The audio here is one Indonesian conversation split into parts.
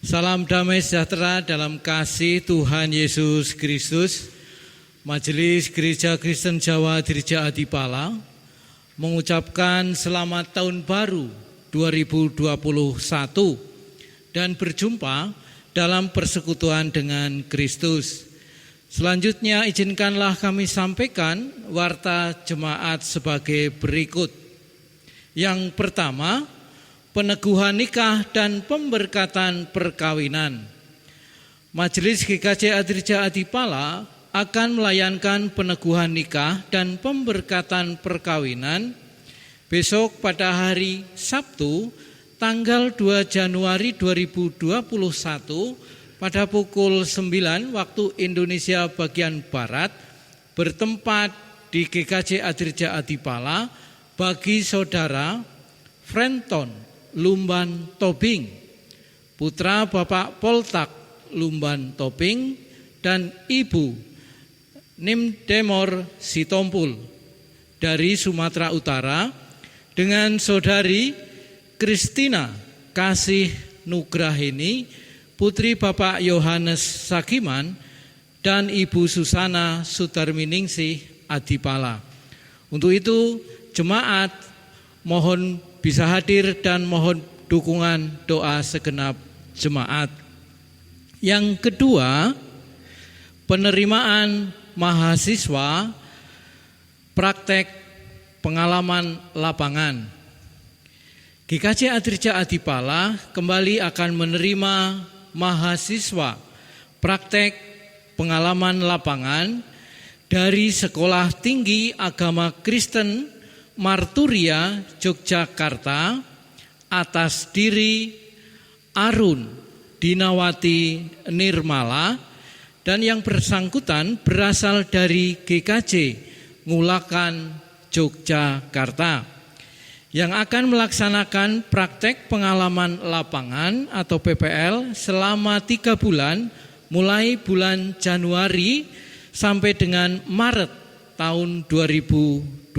Salam damai sejahtera dalam kasih Tuhan Yesus Kristus. Majelis Gereja Kristen Jawa Dirja Adipala mengucapkan selamat tahun baru 2021 dan berjumpa dalam persekutuan dengan Kristus. Selanjutnya izinkanlah kami sampaikan warta jemaat sebagai berikut. Yang pertama, peneguhan nikah dan pemberkatan perkawinan. Majelis GKJ Dirja Adipala akan melayankan peneguhan nikah dan pemberkatan perkawinan besok pada hari Sabtu tanggal 2 Januari 2021 pada pukul 9 waktu Indonesia bagian Barat bertempat di GKJ Dirja Adipala bagi saudara Frenton Lumban Tobing, putra Bapak Poltak Lumban Tobing dan Ibu Nimdemor Sitompul dari Sumatera Utara dengan saudari Kristina Kasih Nugrahini, putri Bapak Yohanes Sagiman dan Ibu Susana Sudarminingsih Adipala. Untuk itu jemaat mohon bisa hadir dan mohon dukungan doa segenap jemaat. Yang kedua, penerimaan mahasiswa praktek pengalaman lapangan. GKJ Dirja Adipala kembali akan menerima mahasiswa praktek pengalaman lapangan dari Sekolah Tinggi Agama Kristen Marturia Yogyakarta atas diri Arun Dinawati Nirmala dan yang bersangkutan berasal dari GKJ Ngulakan Yogyakarta yang akan melaksanakan praktek pengalaman lapangan atau PPL selama 3 bulan mulai bulan Januari sampai dengan Maret tahun 2021.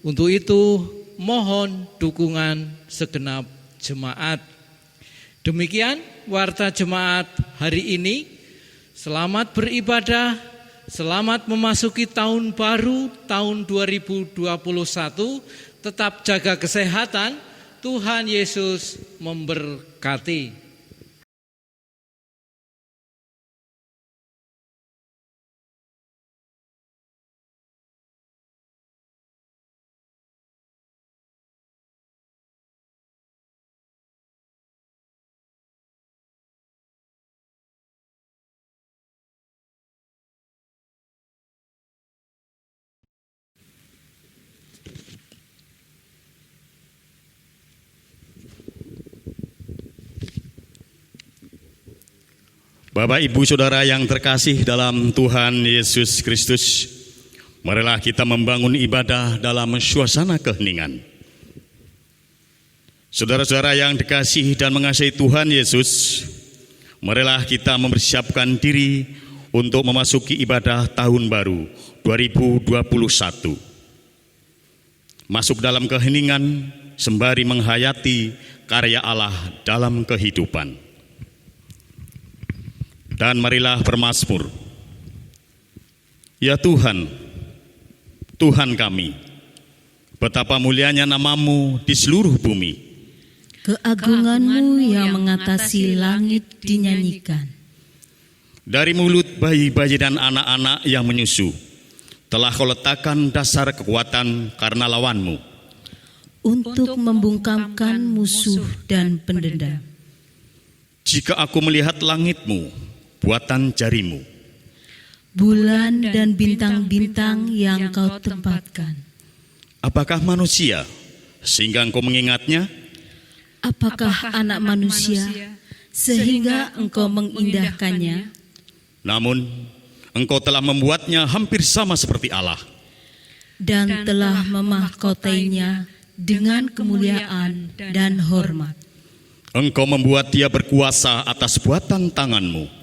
Untuk itu mohon dukungan segenap jemaat. Demikian warta jemaat hari ini. Selamat beribadah, selamat memasuki tahun baru tahun 2021. Tetap jaga kesehatan. Tuhan Yesus memberkati. Bapak, Ibu, Saudara yang terkasih dalam Tuhan Yesus Kristus, marilah kita membangun ibadah dalam suasana keheningan. Saudara-saudara yang dikasihi dan mengasihi Tuhan Yesus, marilah kita mempersiapkan diri untuk memasuki ibadah tahun baru 2021. Masuk dalam keheningan sembari menghayati karya Allah dalam kehidupan. Dan marilah bermazmur. Ya Tuhan, Tuhan kami, betapa mulianya nama-Mu di seluruh bumi. Keagungan-Mu yang mengatasi langit dinyanyikan. Dari mulut bayi-bayi dan anak-anak yang menyusu, telah Kau letakkan dasar kekuatan karena lawan-Mu. Untuk membungkamkan musuh dan pendendam. Jika aku melihat langit-Mu, buatan jarimu, bulan dan bintang-bintang yang Kau tempatkan, apakah manusia sehingga Engkau mengingatnya? Apakah anak manusia sehingga Engkau mengindahkannya? Namun Engkau telah membuatnya hampir sama seperti Allah, dan telah memahkotainya dengan kemuliaan dan hormat. Engkau membuat dia berkuasa atas buatan tangan-Mu.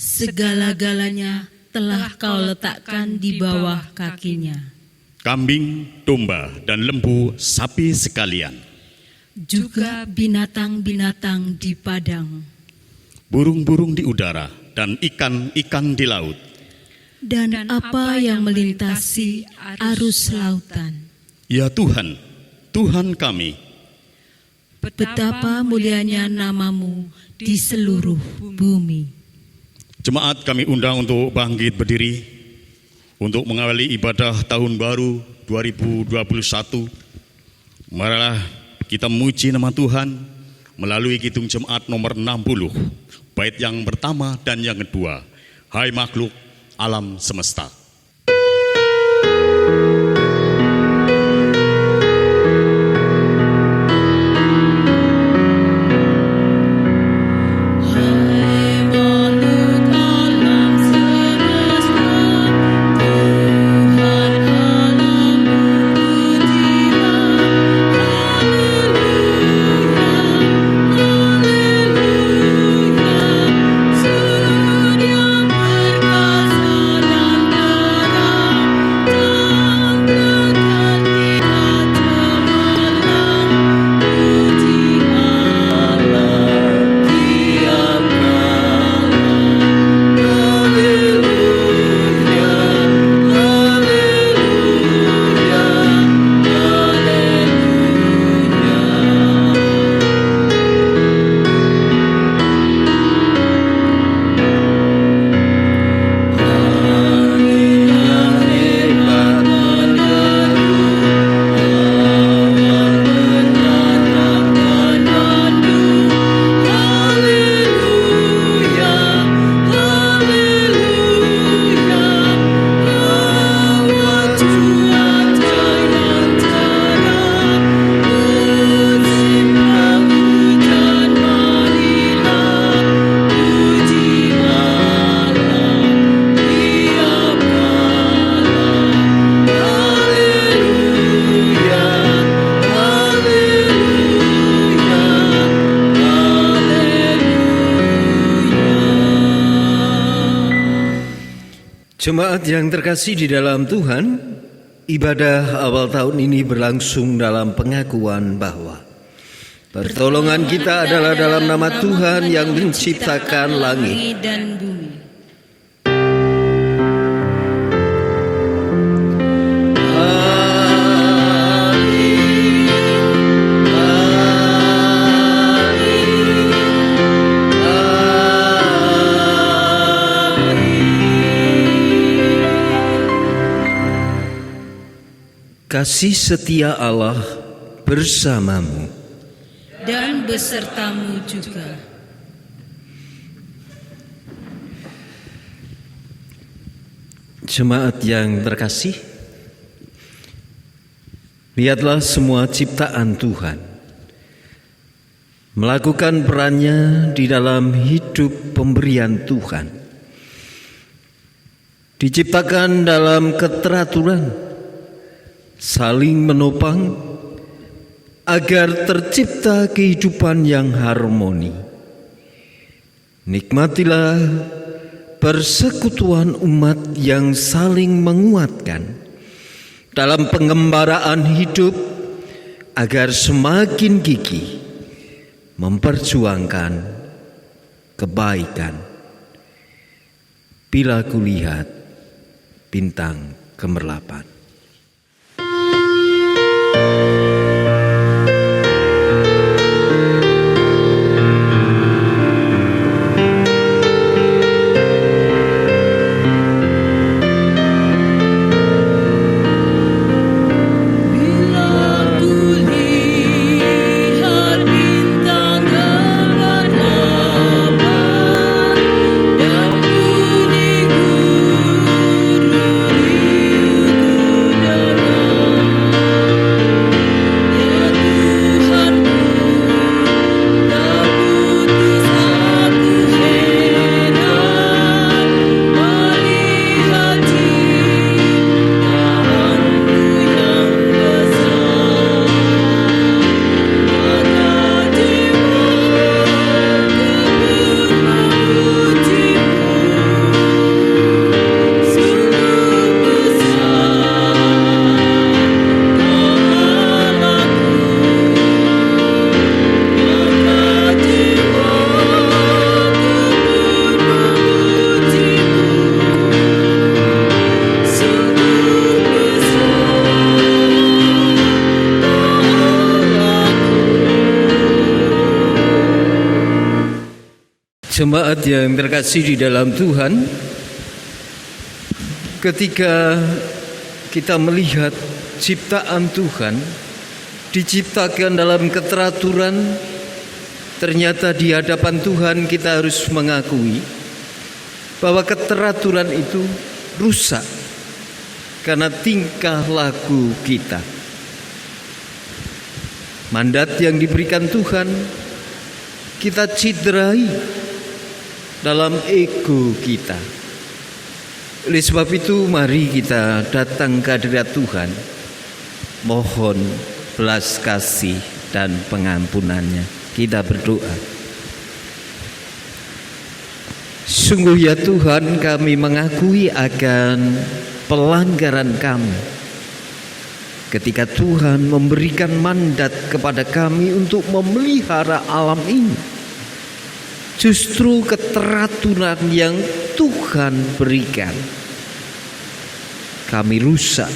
Segala-galanya telah Kau letakkan di bawah kakinya. Kambing, domba, dan lembu, sapi sekalian, juga binatang-binatang di padang, burung-burung di udara, dan ikan-ikan di laut. dan apa yang melintasi arus lautan. Ya Tuhan, Tuhan kami, Betapa mulianya namamu di seluruh bumi. jemaat kami undang untuk bangkit berdiri untuk mengawali ibadah tahun baru 2021. Marilah kita memuji nama Tuhan melalui kidung jemaat nomor 60, bait yang pertama dan yang kedua. Hai makhluk alam semesta. Jemaat yang terkasih di dalam Tuhan, ibadah awal tahun ini berlangsung dalam pengakuan bahwa pertolongan kita adalah dalam nama Tuhan yang menciptakan langit dan bumi. Kasih setia Allah bersamamu Dan besertamu juga. Jemaat yang terkasih, lihatlah semua ciptaan Tuhan melakukan perannya di dalam hidup pemberian Tuhan. Diciptakan dalam keteraturan, saling menopang agar tercipta kehidupan yang harmoni. Nikmatilah persekutuan umat yang saling menguatkan dalam pengembaraan hidup agar semakin gigih memperjuangkan kebaikan. Bila kulihat bintang gemerlapan. Jemaat yang terkasih di dalam Tuhan, ketika kita melihat ciptaan Tuhan diciptakan dalam keteraturan, ternyata di hadapan Tuhan kita harus mengakui bahwa keteraturan itu rusak karena tingkah laku kita. Mandat yang diberikan Tuhan kita ciderai dalam ego kita. Oleh sebab itu mari kita datang ke hadirat Tuhan, mohon belas kasih dan pengampunannya. Kita berdoa. Sungguh ya Tuhan, kami mengakui akan pelanggaran kami ketika Tuhan memberikan mandat kepada kami untuk memelihara alam ini. Justru keteraturan yang Tuhan berikan kami rusak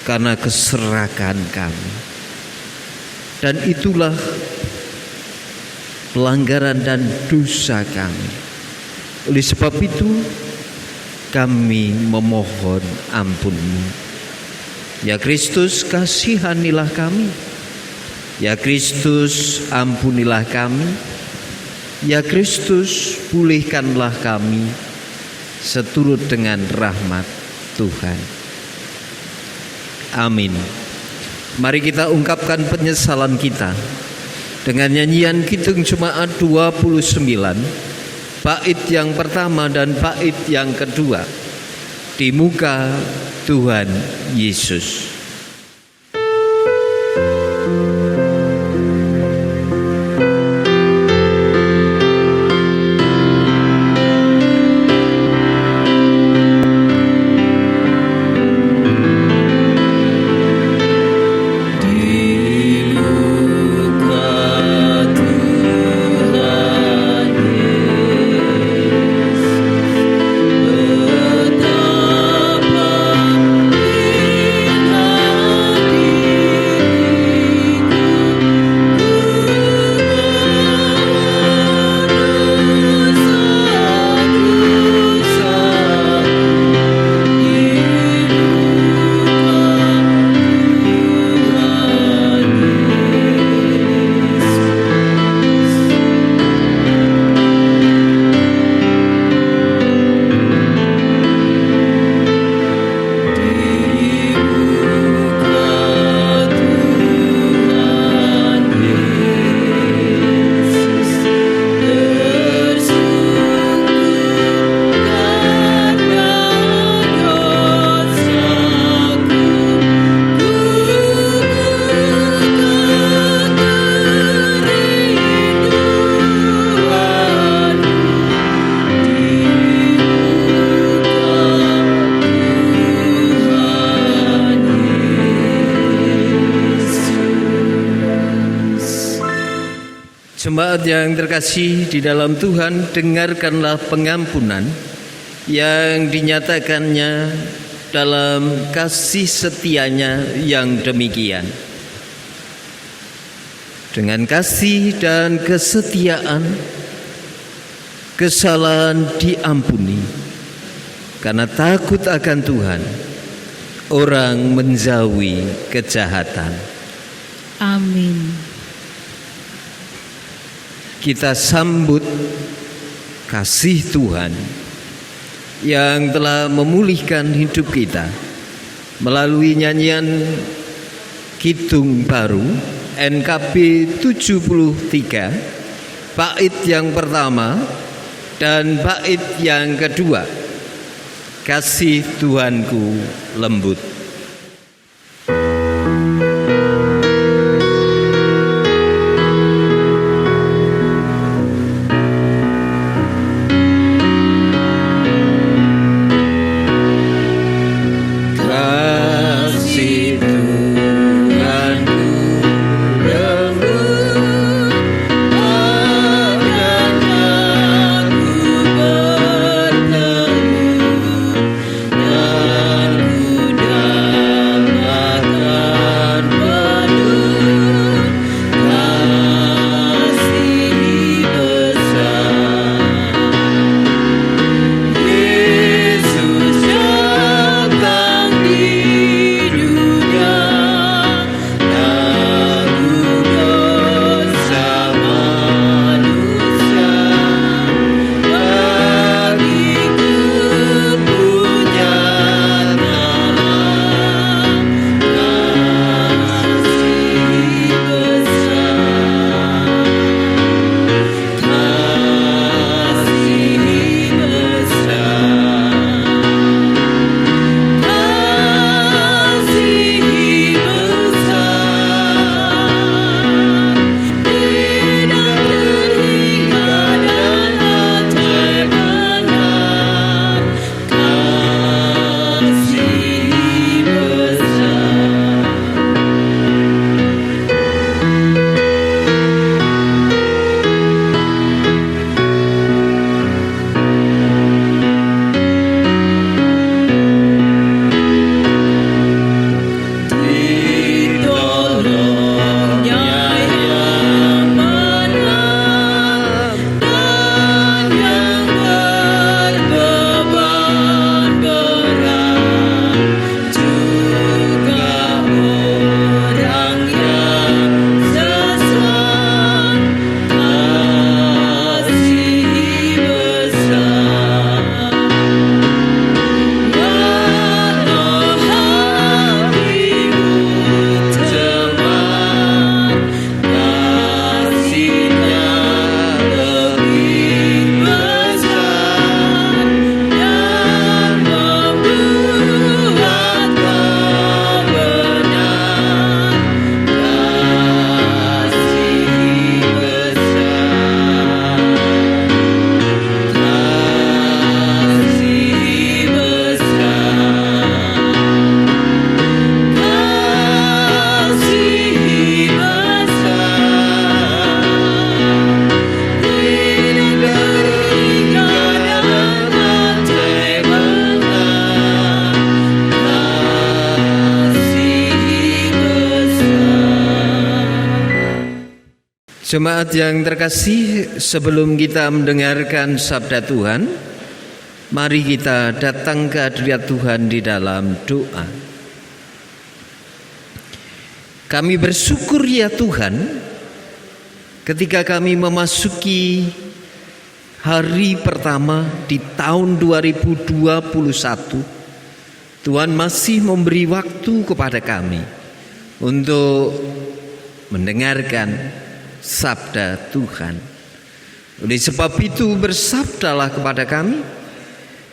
karena keserakan kami. Dan itulah pelanggaran dan dosa kami. Oleh sebab itu kami memohon ampun-Mu. Ya Kristus, kasihanilah kami. Ya Kristus, ampunilah kami. Ya Kristus, pulihkanlah kami seturut dengan rahmat Tuhan. Amin. Mari kita ungkapkan penyesalan kita dengan nyanyian Kidung Jemaat 29, bait yang pertama dan bait yang kedua, di muka Tuhan Yesus. Jemaat yang terkasih di dalam Tuhan, dengarkanlah pengampunan yang dinyatakannya dalam kasih setianya yang demikian. Dengan kasih dan kesetiaan, kesalahan diampuni. Karena takut akan Tuhan, orang menjauhi kejahatan. Amin. Kita sambut kasih Tuhan yang telah memulihkan hidup kita melalui nyanyian Kidung Baru NKB 73, bait yang pertama dan bait yang kedua, Kasih Tuhanku Lembut. Ku Jemaat yang terkasih, sebelum kita mendengarkan sabda Tuhan, mari kita datang ke hadirat Tuhan di dalam doa. Kami bersyukur ya Tuhan, ketika kami memasuki hari pertama di tahun 2021, Tuhan masih memberi waktu kepada kami untuk mendengarkan sabda Tuhan. Oleh sebab itu bersabdalah kepada kami,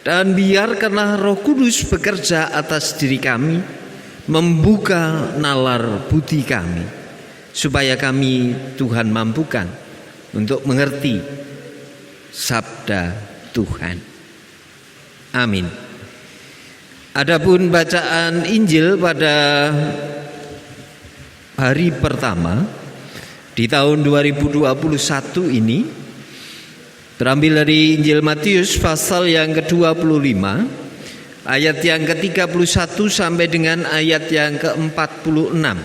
dan biarkanlah Roh Kudus bekerja atas diri kami, membuka nalar budi kami, supaya kami Tuhan mampukan untuk mengerti sabda Tuhan. Amin. Adapun bacaan Injil pada hari pertama di tahun 2021 ini terambil dari Injil Matius pasal yang ke-25 ayat yang ke-31 sampai dengan ayat yang ke-46.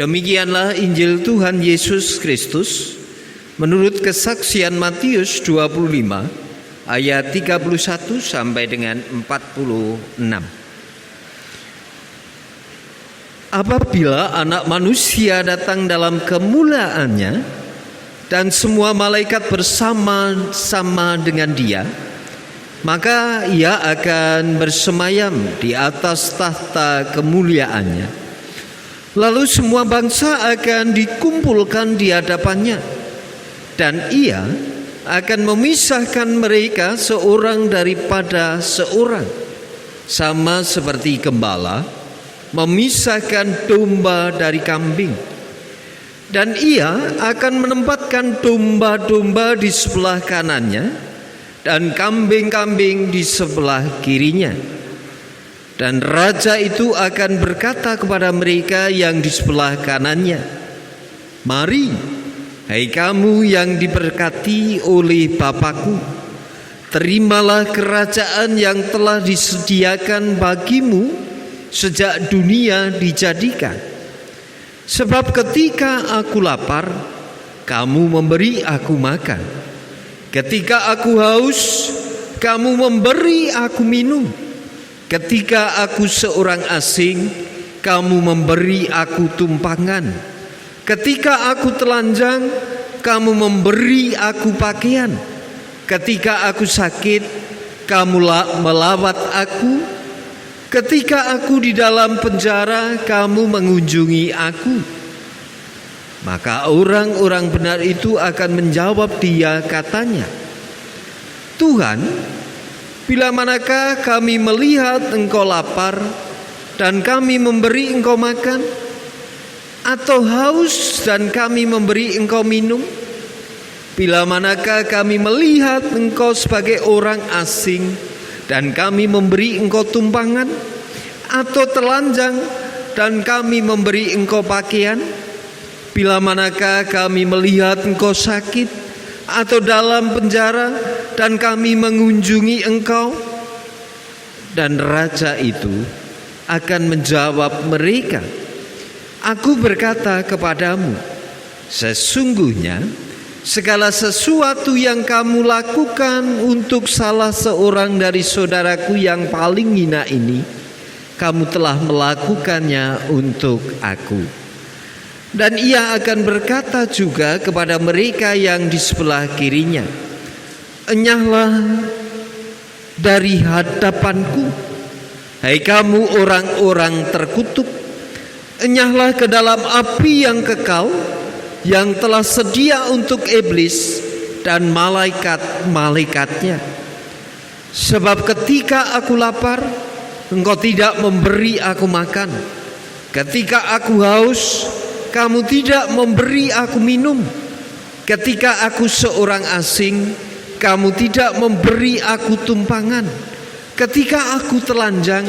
Demikianlah Injil Tuhan Yesus Kristus menurut kesaksian Matius 25 ayat 31 sampai dengan 46. Apabila Anak Manusia datang dalam kemuliaannya dan semua malaikat bersama-sama dengan Dia, maka Ia akan bersemayam di atas tahta kemuliaannya. Lalu semua bangsa akan dikumpulkan di hadapannya, dan Ia akan memisahkan mereka seorang daripada seorang, sama seperti gembala memisahkan domba dari kambing. Dan Ia akan menempatkan domba-domba di sebelah kanannya dan kambing-kambing di sebelah kirinya. Dan raja itu akan berkata kepada mereka yang di sebelah kanannya, "Mari, hai kamu yang diberkati oleh Bapa-Ku, terimalah kerajaan yang telah disediakan bagimu sejak dunia dijadikan. Sebab ketika aku lapar, kamu memberi aku makan. Ketika aku haus, kamu memberi aku minum. Ketika aku seorang asing, kamu memberi aku tumpangan. Ketika aku telanjang, kamu memberi aku pakaian. Ketika aku sakit, kamu melawat aku. Ketika aku di dalam penjara, kamu mengunjungi aku." Maka orang-orang benar itu akan menjawab Dia katanya, "Tuhan, bila manakah kami melihat Engkau lapar dan kami memberi Engkau makan, atau haus dan kami memberi Engkau minum? Bila manakah kami melihat Engkau sebagai orang asing dan kami memberi Engkau tumpangan, atau telanjang dan kami memberi Engkau pakaian? Bila manakah kami melihat Engkau sakit atau dalam penjara dan kami mengunjungi Engkau?" Dan raja itu akan menjawab mereka, "Aku berkata kepadamu, sesungguhnya segala sesuatu yang kamu lakukan untuk salah seorang dari saudaraku yang paling hina ini, kamu telah melakukannya untuk aku." Dan Ia akan berkata juga kepada mereka yang di sebelah kirinya, "Enyahlah dari hadapanku, hai kamu orang-orang terkutuk, enyahlah ke dalam api yang kekal, yang telah sedia untuk iblis dan malaikat-malaikatnya. Sebab ketika aku lapar, Engkau tidak memberi aku makan. Ketika aku haus, kamu tidak memberi aku minum. Ketika aku seorang asing, kamu tidak memberi aku tumpangan. Ketika aku telanjang,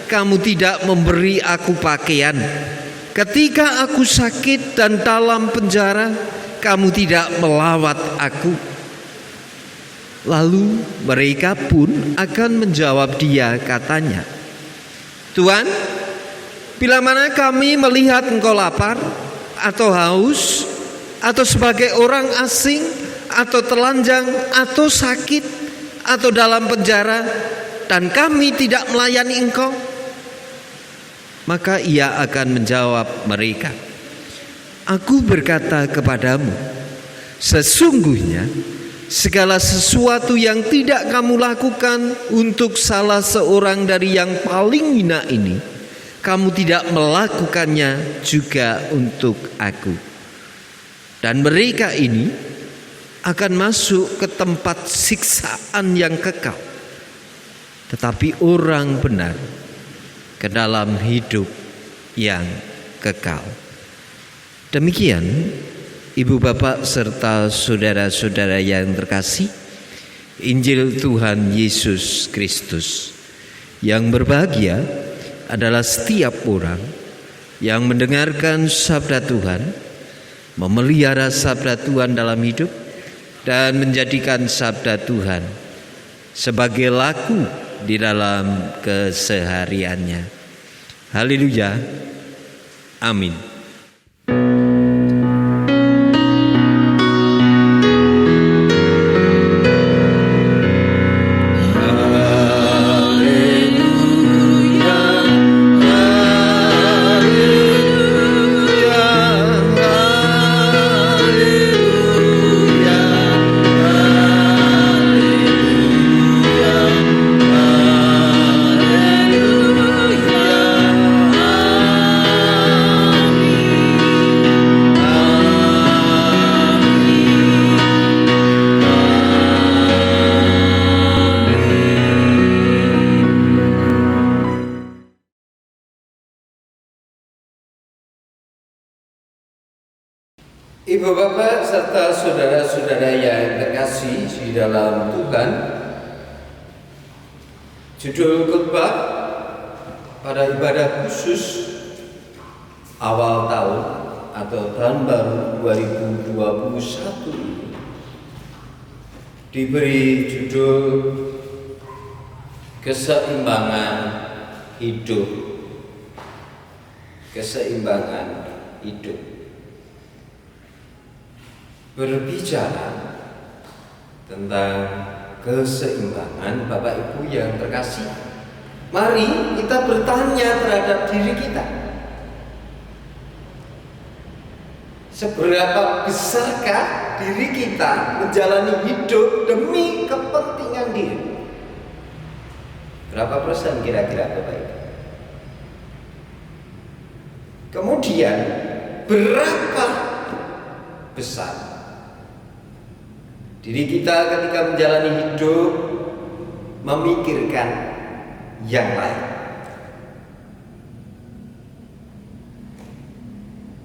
kamu tidak memberi aku pakaian. Ketika aku sakit dan dalam penjara, kamu tidak melawat aku." Lalu mereka pun akan menjawab Dia katanya, "Tuhan, bila mana kami melihat Engkau lapar atau haus atau sebagai orang asing, atau telanjang, atau sakit, atau dalam penjara, dan kami tidak melayani engkau?" Maka ia akan menjawab mereka, "Aku berkata kepadamu, sesungguhnya segala sesuatu yang tidak kamu lakukan untuk salah seorang dari yang paling hina ini, kamu tidak melakukannya juga untuk aku." Dan mereka ini akan masuk ke tempat siksaan yang kekal, tetapi orang benar ke dalam hidup yang kekal. Demikian, Ibu bapak serta saudara-saudara yang terkasih, Injil Tuhan Yesus Kristus. Yang berbahagia adalah setiap orang yang mendengarkan sabda Tuhan, memelihara sabda Tuhan dalam hidup, dan menjadikan sabda Tuhan sebagai laku di dalam kesehariannya. Haleluya. Amin. Ibu bapak serta saudara-saudara yang terkasih di dalam Tuhan, judul khotbah pada ibadah khusus awal tahun atau tahun baru 2021 diberi judul keseimbangan hidup. Keseimbangan hidup. Berbicara tentang keseimbangan, Bapak Ibu yang terkasih, mari kita bertanya terhadap diri kita, seberapa besarkah diri kita menjalani hidup demi kepentingan diri? Berapa persen kira-kira, Bapak Ibu? Kemudian berapa besar diri kita ketika menjalani hidup memikirkan yang lain?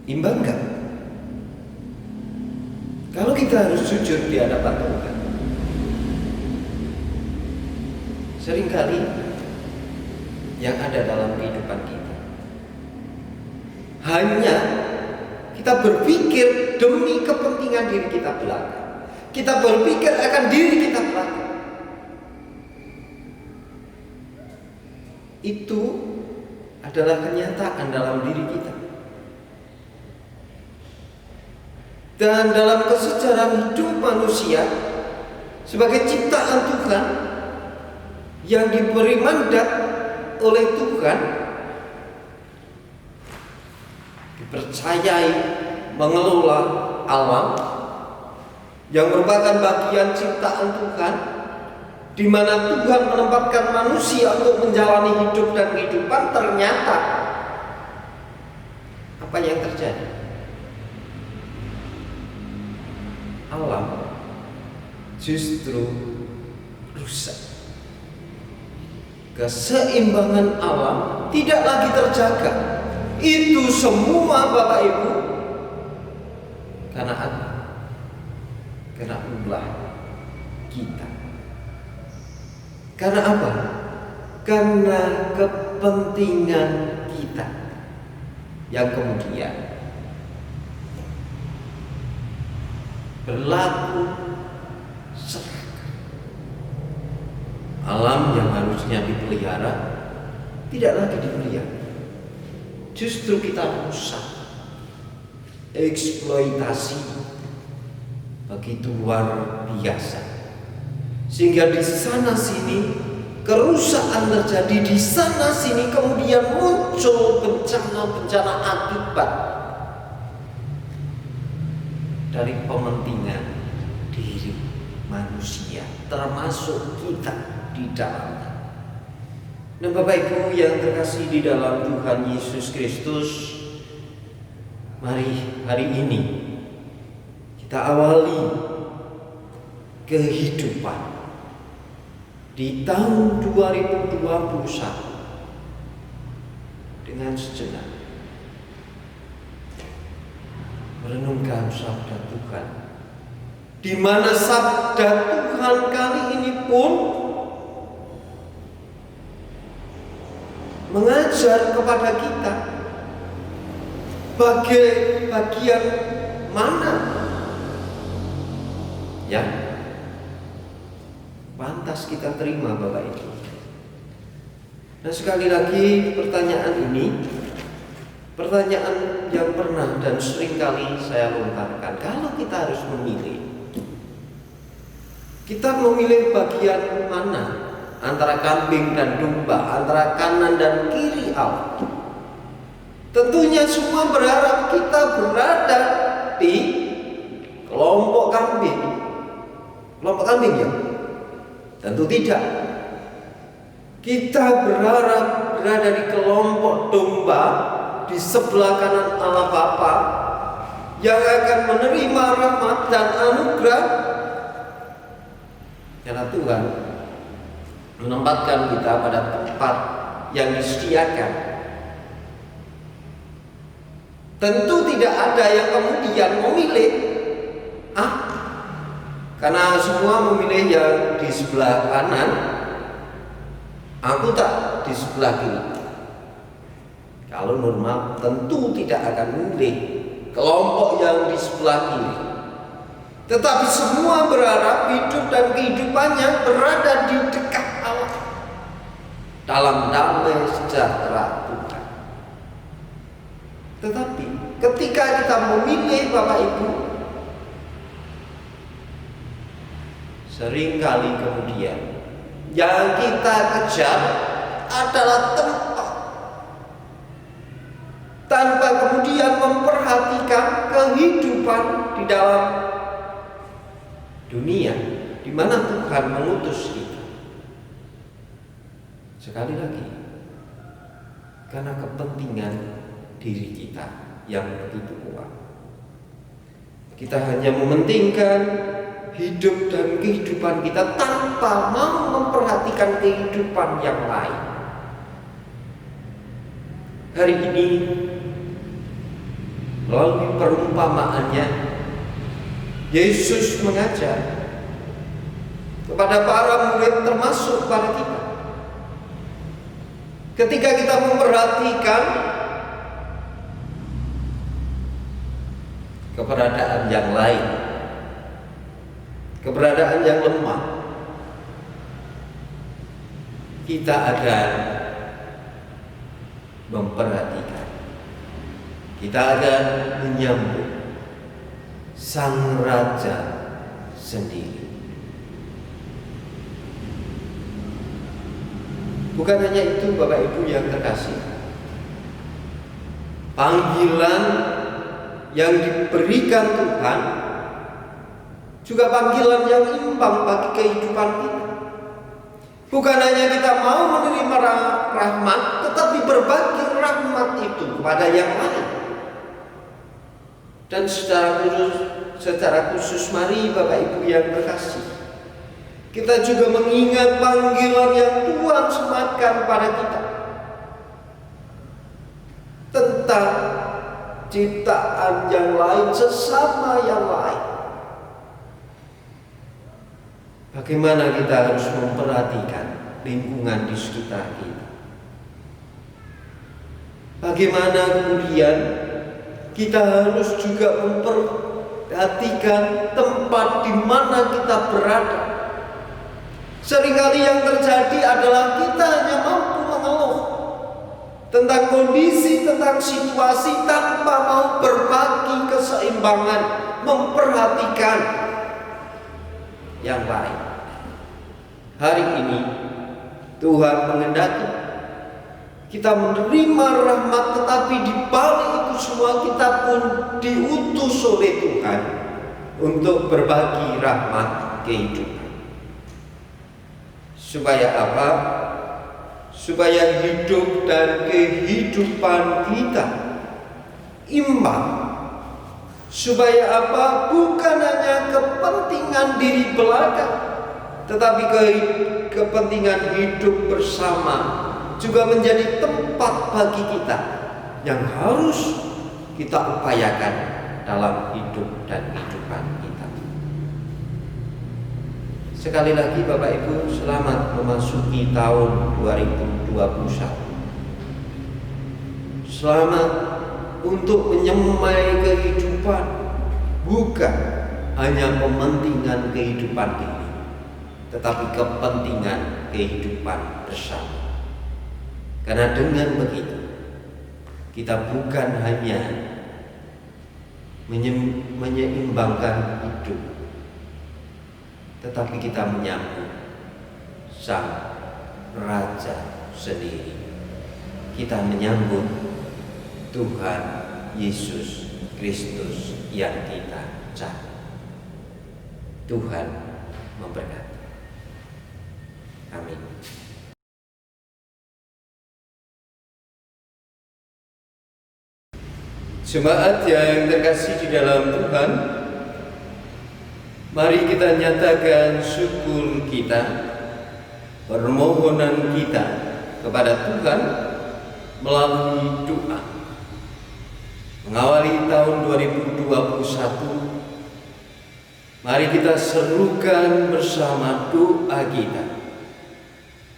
Imbang enggak? Kalau kita harus jujur di hadapan Tuhan, seringkali yang ada dalam kehidupan kita hanya kita berpikir demi kepentingan diri kita belaka. Kita berpikir akan diri kita belaka. Itu adalah kenyataan dalam diri kita. Dan dalam kesejarah hidup manusia sebagai ciptaan Tuhan yang diberi mandat oleh Tuhan, dipercayai mengelola alam yang merupakan bagian ciptaan Tuhan, di mana Tuhan menempatkan manusia untuk menjalani hidup dan kehidupan. Ternyata apa yang terjadi? Alam justru rusak. Keseimbangan alam tidak lagi terjaga. Itu semua, Bapak Ibu, karena apa? Karena ulah kita. Karena apa? Karena kepentingan kita yang kemudian berlaku serakah. Alam yang harusnya dipelihara tidak lagi dipelihara. Justru kita rusak, eksploitasi begitu luar biasa, sehingga di sana sini kerusakan terjadi, di sana sini kemudian muncul bencana-bencana akibat dari pementingan diri manusia, termasuk kita di dalamnya. Nah, Bapak Ibu yang terkasih di dalam Tuhan Yesus Kristus, mari hari ini kita awali kehidupan di tahun 2021 dengan sejenak merenungkan sabda Tuhan, di mana sabda Tuhan kali ini pun mengajar kepada kita bagian mana yang pantas kita terima, Bapak Ibu. Nah, sekali lagi pertanyaan ini, pertanyaan yang pernah dan sering kali saya lontarkan. Kalau kita harus memilih, kita memilih bagian mana antara kambing dan domba, antara kanan dan kiri Allah? Tentunya semua berharap kita berada di kelompok kambing. Kelompok kambing ya? Tentu tidak. Kita berharap berada di kelompok domba, di sebelah kanan Allah Bapa yang akan menerima rahmat dan anugerah, karena Tuhan menempatkan kita pada tempat yang disediakan. Tentu tidak ada yang kemudian memilih karena semua memilih yang di sebelah kanan, aku tak di sebelah kiri. Kalau normal tentu tidak akan memilih kelompok yang di sebelah kiri. Tetapi semua berharap hidup dan kehidupannya berada di dekat Allah, dalam damai sejahtera Tuhan. Tetapi ketika kita memilih, Bapak Ibu, seringkali kemudian yang kita kejar adalah tempat, tanpa kemudian memperhatikan kehidupan di dalam dunia di mana Tuhan mengutus kita. Sekali lagi, karena kepentingan diri kita yang begitu kuat, kita hanya mementingkan hidup dan kehidupan kita tanpa mau memperhatikan kehidupan yang lain. Hari ini melalui perumpamaannya, Yesus mengajar kepada para murid, termasuk pada kita. Ketika kita memperhatikan keberadaan yang lain, keberadaan yang lemah, kita akan memperhatikan, kita akan menyambut Sang Raja sendiri. Bukan hanya itu, Bapak Ibu yang terkasih, panggilan yang diberikan Tuhan juga panggilan yang imbang bagi kehidupan kita. Bukan hanya kita mau menerima rahmat, tetapi berbagi rahmat itu kepada yang lain. Dan secara khusus mari Bapak Ibu yang terkasih, kita juga mengingat panggilan yang Tuhan sematkan pada kita tentang ciptaan yang lain, sesama yang lain. Bagaimana kita harus memperhatikan lingkungan di sekitar kita. Bagaimana kemudian kita harus juga memperhatikan tempat di mana kita berada. Seringkali yang terjadi adalah kita hanya mampu mengeluh tentang kondisi, tentang situasi, tanpa mau berbagi keseimbangan, memperhatikan yang lain. Hari ini Tuhan menghendaki kita menerima rahmat, tetapi di balik itu semua kita pun diutus oleh Tuhan untuk berbagi rahmat kehidupan. Supaya apa? Supaya hidup dan kehidupan kita imbang. Supaya apa? Bukan hanya kepentingan diri belaka, tetapi kepentingan hidup bersama juga menjadi tempat bagi kita yang harus kita upayakan dalam hidup dan kehidupan kita. Sekali lagi Bapak Ibu, selamat memasuki tahun 2021. Selamat untuk menyemai kehidupan, bukan hanya kepentingan kehidupan ini, tetapi kepentingan kehidupan bersama. Karena dengan begitu kita bukan hanya menyeimbangkan hidup, tetapi kita menyambut Sang Raja sendiri. Kita menyambut Tuhan Yesus Kristus yang kita cari. Tuhan memberkati. Amin. Jemaat yang terkasih di dalam Tuhan, mari kita nyatakan syukur kita, permohonan kita kepada Tuhan melalui doa. Mengawali tahun 2021, mari kita serukan bersama doa kita,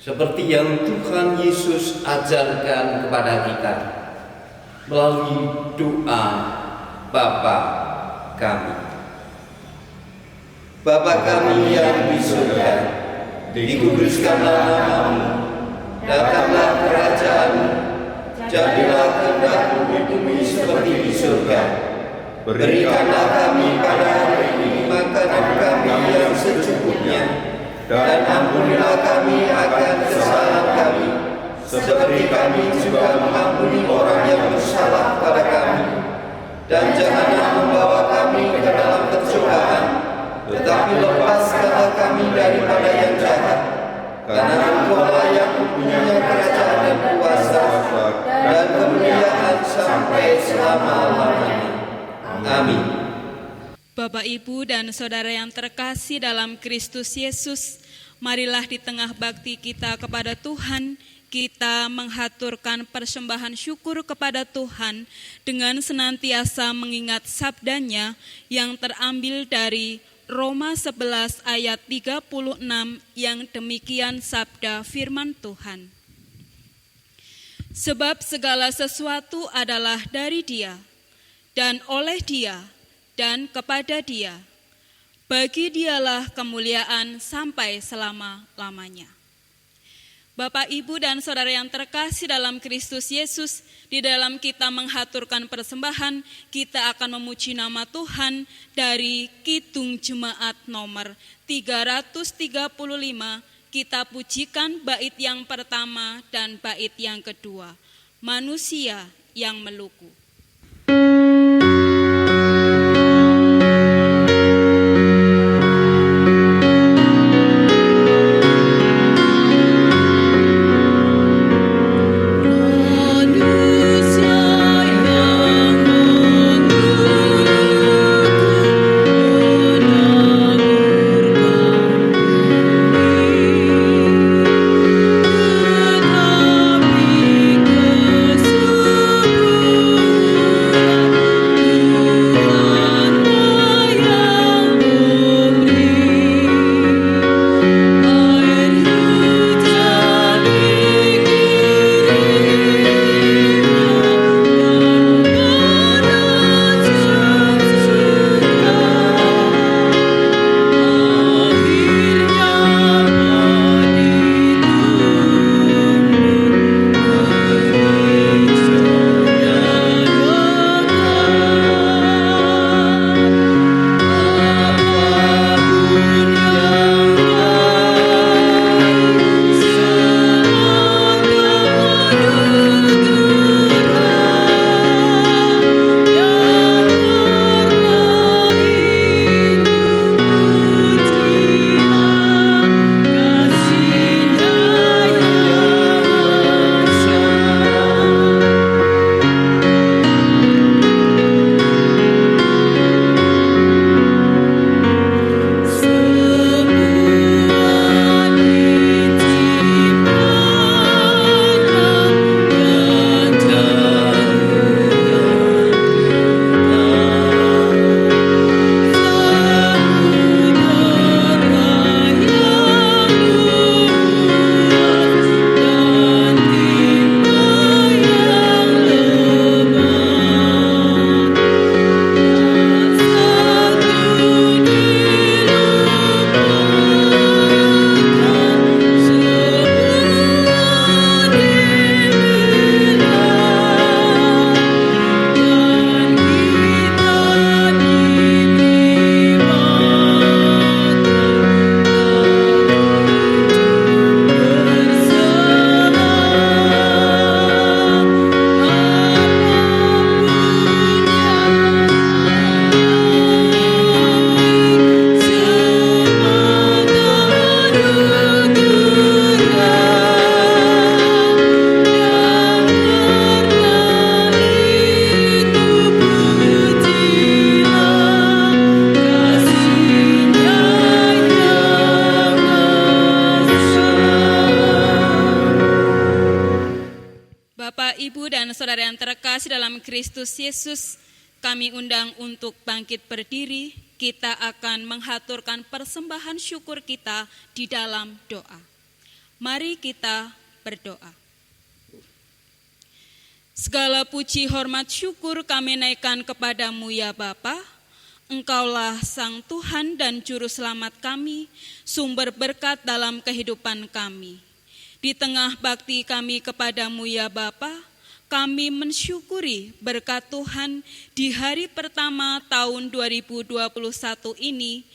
seperti yang Tuhan Yesus ajarkan kepada kita melalui doa Bapa kami. Bapa kami yang di surga, dikuduskanlah namamu, datanglah kerajaan-Mu, jadilah kehendak-Mu di bumi seperti di surga. Berikanlah kami pada hari ini makanan kami yang secukupnya, dan ampunilah kami akan kesalahan kami, seperti kami juga mengampuni orang yang bersalah pada kami. Dan janganlah membawa kami ke dalam pencobaan, tetapi lepaskanlah kami daripada yang jahat. Karena Engkau-lah yang mempunyai kerajaan dan kuasa dan kemuliaan sampai selama-lamanya. Amin. Bapak, Ibu, dan Saudara yang terkasih dalam Kristus Yesus, marilah di tengah bakti kita kepada Tuhan, kita menghaturkan persembahan syukur kepada Tuhan dengan senantiasa mengingat sabdanya yang terambil dari Roma 11 ayat 36 yang demikian sabda firman Tuhan. Sebab segala sesuatu adalah dari Dia, dan oleh Dia, dan kepada Dia. Bagi Dialah kemuliaan sampai selama-lamanya. Bapak, Ibu, dan Saudara yang terkasih dalam Kristus Yesus, di dalam kita menghaturkan persembahan, kita akan memuji nama Tuhan dari Kidung Jemaat nomor 335. Kita pujikan bait yang pertama dan bait yang kedua, Manusia yang Meluku. Tetapi kesuburan saudara-saudara yang terkasih dalam Kristus Yesus, kami undang untuk bangkit berdiri. Kita akan menghaturkan persembahan syukur kita di dalam doa. Mari kita berdoa. Segala puji, hormat, syukur kami naikkan kepadamu ya Bapa. Engkaulah Sang Tuhan dan Juru Selamat kami, sumber berkat dalam kehidupan kami. Di tengah bakti kami kepadamu ya Bapa, kami mensyukuri berkat Tuhan di hari pertama tahun 2021 ini.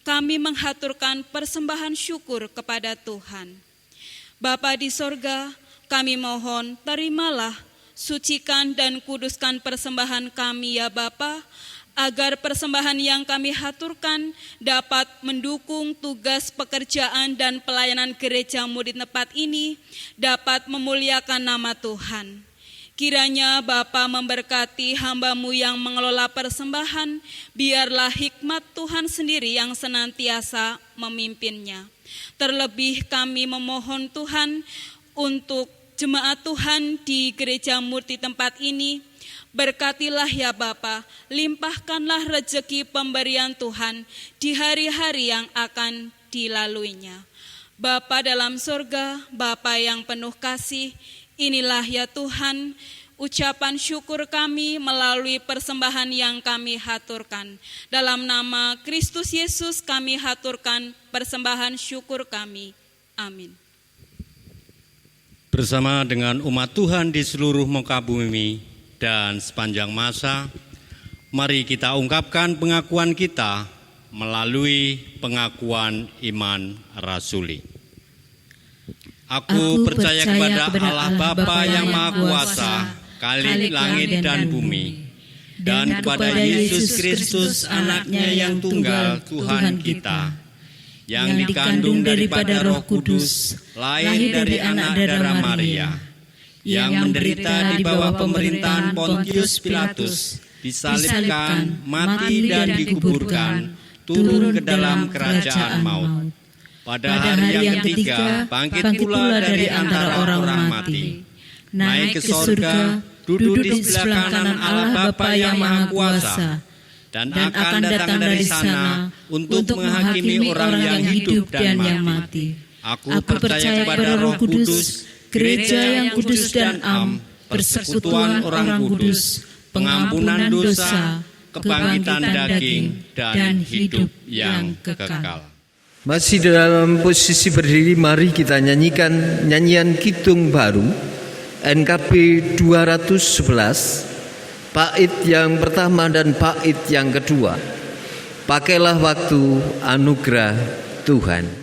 Kami menghaturkan persembahan syukur kepada Tuhan. Bapa di sorga, kami mohon terimalah, sucikan dan kuduskan persembahan kami ya Bapa, agar persembahan yang kami haturkan dapat mendukung tugas pekerjaan dan pelayanan gerejamu di tempat ini, dapat memuliakan nama Tuhan. Kiranya Bapa memberkati hamba-Mu yang mengelola persembahan, biarlah hikmat Tuhan sendiri yang senantiasa memimpinnya. Terlebih kami memohon Tuhan untuk jemaat Tuhan di gereja-Mu di tempat ini. Berkatilah ya Bapa, limpahkanlah rezeki pemberian Tuhan di hari-hari yang akan dilaluinya. Bapa dalam surga, Bapa yang penuh kasih, inilah ya Tuhan, ucapan syukur kami melalui persembahan yang kami haturkan. Dalam nama Kristus Yesus kami haturkan persembahan syukur kami. Amin. Bersama dengan umat Tuhan di seluruh muka bumi dan sepanjang masa, mari kita ungkapkan pengakuan kita melalui pengakuan iman rasuli. Aku percaya kepada Allah Bapa yang Maha Kuasa, Khalik langit dan bumi, dan kepada Yesus Kristus anaknya yang tunggal Tuhan kita, yang dikandung daripada Roh Kudus, lahir dari anak darah Maria, yang menderita di bawah pemerintahan Pontius Pilatus, disalibkan, mati dan dikuburkan, turun ke dalam kerajaan maut. Pada hari yang ketiga, bangkit pula dari antara orang mati, naik ke sorga, duduk di sebelah kanan Allah Bapa yang Maha Kuasa, dan akan datang dari sana untuk menghakimi orang yang hidup dan yang mati. Aku percaya kepada Roh Kudus, gereja yang kudus dan am, persekutuan orang kudus, pengampunan dosa, kebangkitan daging, dan hidup yang kekal. Masih dalam posisi berdiri, mari kita nyanyikan nyanyian Kidung Baru NKB 211, bait yang pertama dan bait yang kedua. Pakailah waktu anugerah Tuhan.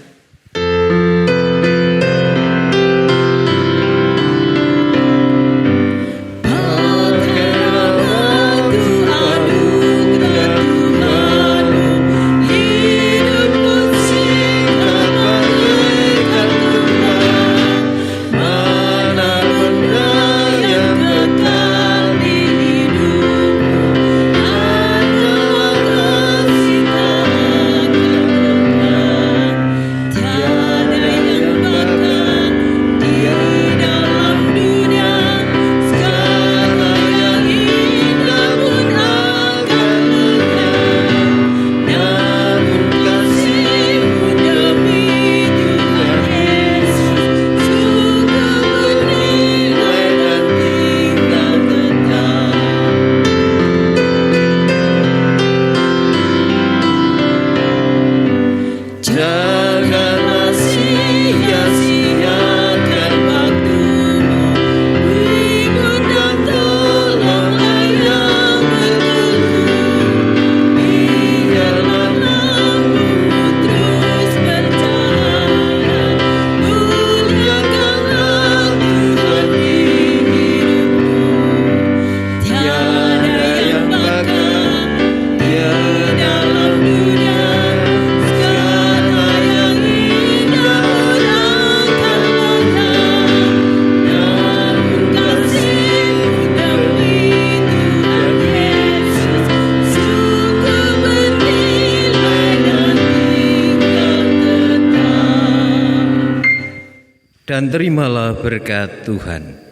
Dan terimalah berkat Tuhan.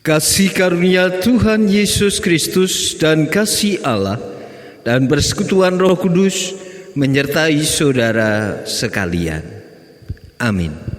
kasih karunia Tuhan Yesus Kristus dan kasih Allah dan persekutuan Roh Kudus menyertai saudara sekalian. Amin.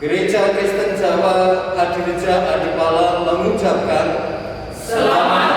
Gereja Kristen Jawa Hadireja Adipala mengucapkan selamat